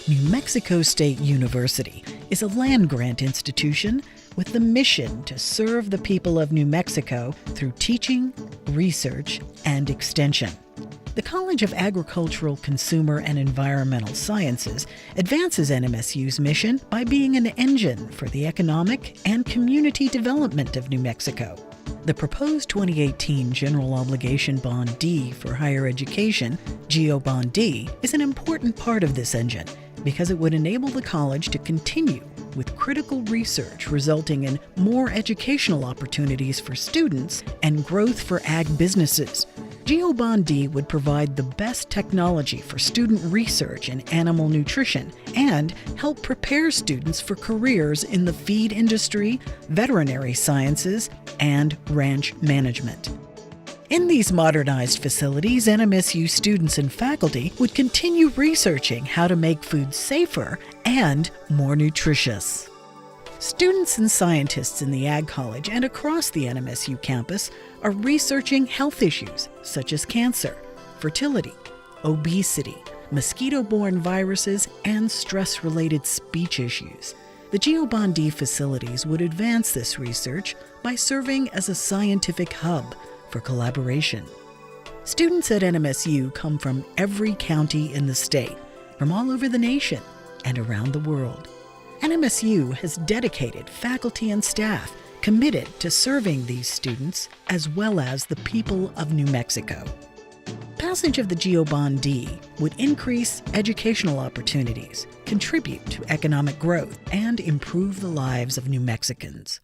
New Mexico State University is a land-grant institution with the mission to serve the people of New Mexico through teaching, research, and extension. The College of Agricultural, Consumer, and Environmental Sciences advances NMSU's mission by being an engine for the economic and community development of New Mexico. The proposed 2018 General Obligation Bond D for higher education, GO Bond D, is an important part of this engine because it would enable the college to continue with critical research resulting in more educational opportunities for students and growth for ag businesses. GO Bond D would provide the best technology for student research in animal nutrition and help prepare students for careers in the feed industry, veterinary sciences, and ranch management. In these modernized facilities, NMSU students and faculty would continue researching how to make food safer and more nutritious. Students and scientists in the Ag College and across the NMSU campus are researching health issues such as cancer, fertility, obesity, mosquito-borne viruses, and stress-related speech issues. The GO Bond D facilities would advance this research by serving as a scientific hub for collaboration. Students at NMSU come from every county in the state, from all over the nation and around the world. NMSU has dedicated faculty and staff committed to serving these students as well as the people of New Mexico. Passage of the GO Bond D would increase educational opportunities, contribute to economic growth, and improve the lives of New Mexicans.